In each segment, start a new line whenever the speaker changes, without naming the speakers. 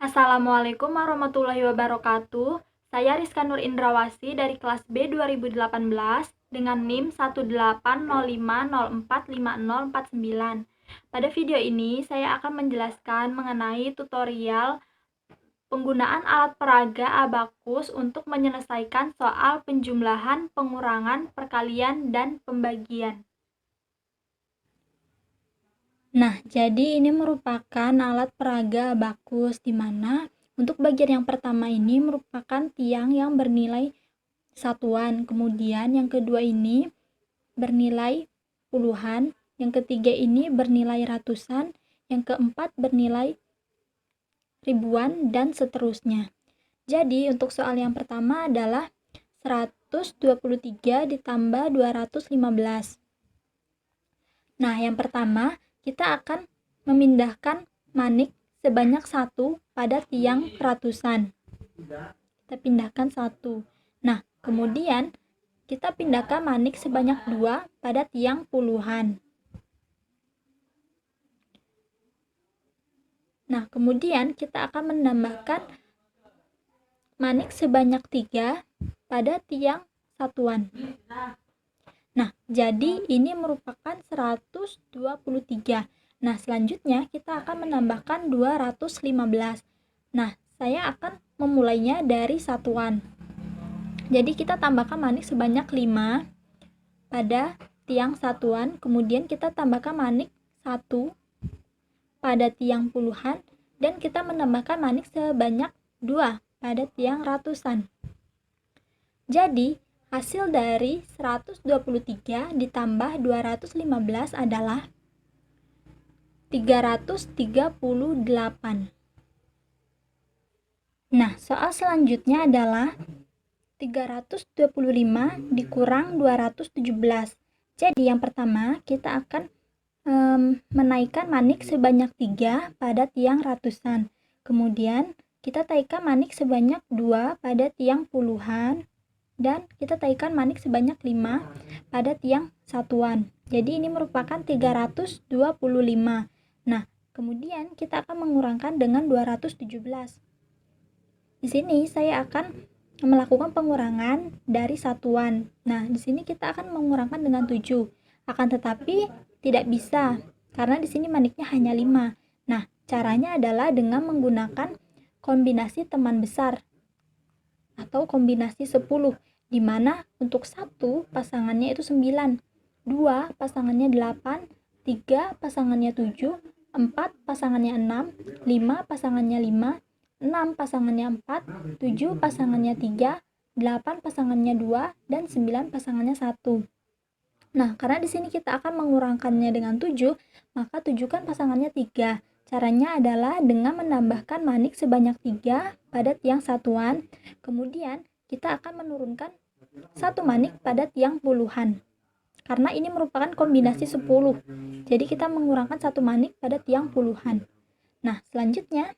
Assalamualaikum warahmatullahi wabarakatuh. Saya Rizka Nur Indrawasi dari kelas B 2018 dengan NIM 18050450049. Pada video ini saya akan menjelaskan mengenai tutorial penggunaan alat peraga abakus untuk menyelesaikan soal penjumlahan, pengurangan, perkalian, dan pembagian. Nah, jadi ini merupakan alat peraga abakus di mana untuk bagian yang pertama ini merupakan tiang yang bernilai satuan, kemudian yang kedua ini bernilai puluhan, yang ketiga ini bernilai ratusan, yang keempat bernilai ribuan, dan seterusnya. Jadi untuk soal yang pertama adalah 123 ditambah 215. Nah, yang pertama kita akan memindahkan manik sebanyak 1 pada tiang ratusan. Kita pindahkan 1. Nah, kemudian kita pindahkan manik sebanyak 2 pada tiang puluhan. Nah, kemudian kita akan menambahkan manik sebanyak 3 pada tiang satuan. Nah, jadi ini merupakan 123. Nah, selanjutnya kita akan menambahkan 215. Nah, saya akan memulainya dari satuan. Jadi kita tambahkan manik sebanyak 5 pada tiang satuan, kemudian kita tambahkan manik 1 pada tiang puluhan, dan kita menambahkan manik sebanyak 2 pada tiang ratusan. Jadi, hasil dari 123 ditambah 215 adalah 338. Nah, soal selanjutnya adalah 325 dikurang 217. Jadi yang pertama kita akan menaikkan manik sebanyak 3 pada tiang ratusan. Kemudian kita taikkan manik sebanyak 2 pada tiang puluhan, dan kita taikkan manik sebanyak 5 pada tiang satuan. Jadi ini merupakan 325. Nah, kemudian kita akan mengurangkan dengan 217. Di sini saya akan melakukan pengurangan dari satuan. Nah, di sini kita akan mengurangkan dengan 7. Akan tetapi tidak bisa karena di sini maniknya hanya 5. Nah, caranya adalah dengan menggunakan kombinasi teman besar atau kombinasi 10, di mana untuk 1 pasangannya itu 9, 2 pasangannya 8, 3 pasangannya 7, 4 pasangannya 6, 5 pasangannya 5, 6 pasangannya 4, 7 pasangannya 3, 8 pasangannya 2, dan 9 pasangannya 1. Nah, karena di sini kita akan mengurangkannya dengan 7, maka 7 kan pasangannya 3. Caranya adalah dengan menambahkan manik sebanyak 3 pada tiang satuan, kemudian kita akan menurunkan 1 manik pada tiang puluhan. Karena ini merupakan kombinasi 10, jadi kita mengurangkan 1 manik pada tiang puluhan. Nah, selanjutnya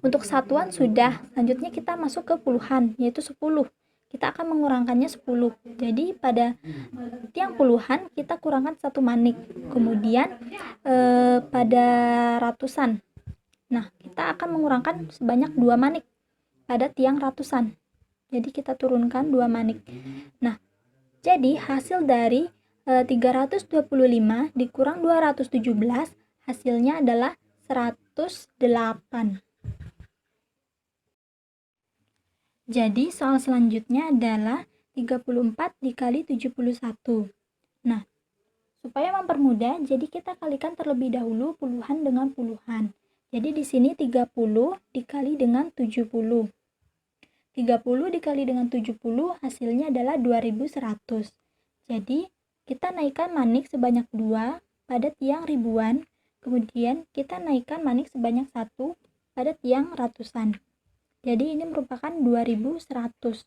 untuk satuan sudah, selanjutnya kita masuk ke puluhan, yaitu 10. Kita akan mengurangkannya 10. Jadi pada tiang puluhan kita kurangkan 1 manik. Kemudian pada ratusan, nah kita akan mengurangkan sebanyak 2 manik pada tiang ratusan. Jadi kita turunkan 2 manik. Nah, jadi hasil dari 325 dikurang 217, hasilnya adalah 108. Jadi soal selanjutnya adalah 34 dikali 71. Nah, supaya mempermudah, jadi kita kalikan terlebih dahulu puluhan dengan puluhan. Jadi di sini 30 dikali dengan 70. 30 dikali dengan 70 hasilnya adalah 2100. Jadi kita naikkan manik sebanyak 2 pada tiang ribuan, kemudian kita naikkan manik sebanyak 1 pada tiang ratusan. Jadi ini merupakan 2100.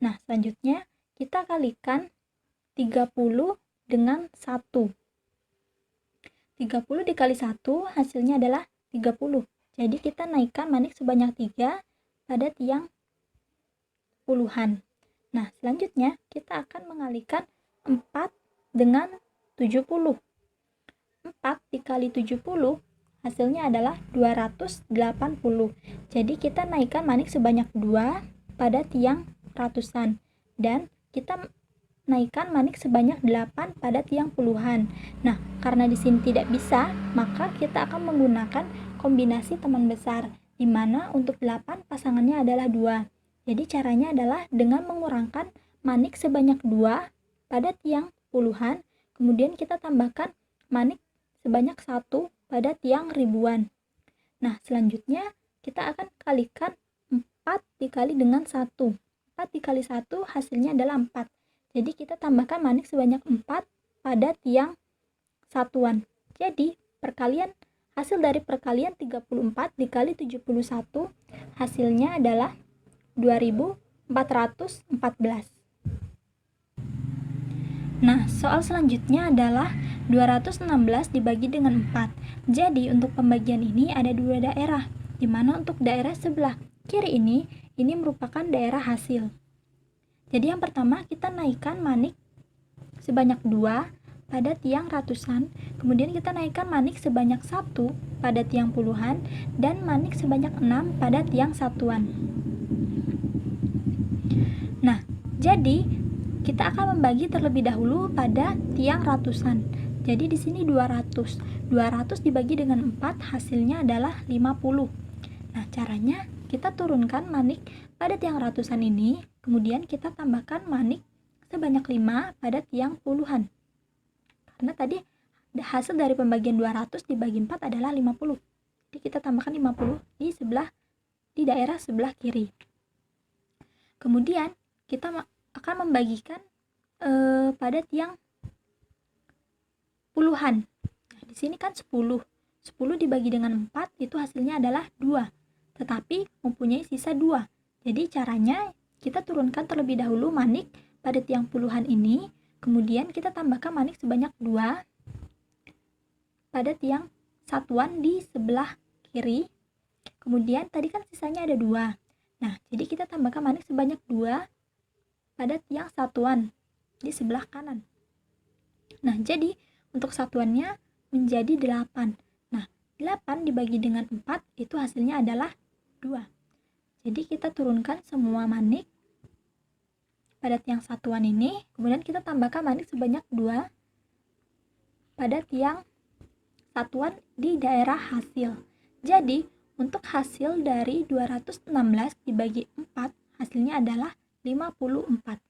Nah, selanjutnya kita kalikan 30 dengan 1. 30 dikali 1 hasilnya adalah 30. Jadi kita naikkan manik sebanyak 3 pada tiang puluhan. Nah, selanjutnya kita akan mengalikan 4 dengan 70. 4 dikali 70 hasilnya adalah 280. Jadi kita naikkan manik sebanyak 2 pada tiang ratusan, dan kita naikkan manik sebanyak 8 pada tiang puluhan. Nah, karena di sini tidak bisa, maka kita akan menggunakan kombinasi teman besar, di mana untuk 8 pasangannya adalah 2. Jadi caranya adalah dengan mengurangkan manik sebanyak 2 pada tiang puluhan, kemudian kita tambahkan manik sebanyak 1 pada tiang ribuan. Nah, selanjutnya kita akan kalikan 4 dikali dengan 1. 4 dikali 1 hasilnya adalah 4. Jadi kita tambahkan manik sebanyak 4 pada tiang satuan. Jadi hasil dari perkalian 34 dikali 71 hasilnya adalah 2414. Nah, soal selanjutnya adalah 216 dibagi dengan 4. Jadi untuk pembagian ini ada dua daerah, di mana untuk daerah sebelah kiri ini merupakan daerah hasil. Jadi yang pertama kita naikkan manik sebanyak 2 pada tiang ratusan, kemudian kita naikkan manik sebanyak 1 pada tiang puluhan, dan manik sebanyak 6 pada tiang satuan. Nah, jadi kita akan membagi terlebih dahulu pada tiang ratusan. Jadi di sini 200. 200 dibagi dengan 4 hasilnya adalah 50. Nah, caranya kita turunkan manik pada tiang ratusan ini, kemudian kita tambahkan manik sebanyak 5 pada tiang puluhan. Karena tadi hasil dari pembagian 200 dibagi 4 adalah 50. Jadi kita tambahkan 50 di daerah sebelah kiri. Kemudian kita akan membagikan pada tiang puluhan. Nah, di sini kan 10. 10 dibagi dengan 4 itu hasilnya adalah 2. Tetapi mempunyai sisa 2. Jadi caranya kita turunkan terlebih dahulu manik pada tiang puluhan ini, kemudian kita tambahkan manik sebanyak 2 pada tiang satuan di sebelah kiri. Kemudian tadi kan sisanya ada 2. Nah, jadi kita tambahkan manik sebanyak 2 pada tiang satuan di sebelah kanan. Nah, jadi untuk satuannya menjadi 8. Nah, 8 dibagi dengan 4 itu hasilnya adalah 2. Jadi kita turunkan semua manik pada tiang satuan ini, kemudian kita tambahkan manik sebanyak 2 pada tiang satuan di daerah hasil. Jadi, untuk hasil dari 216 dibagi 4 hasilnya adalah 54.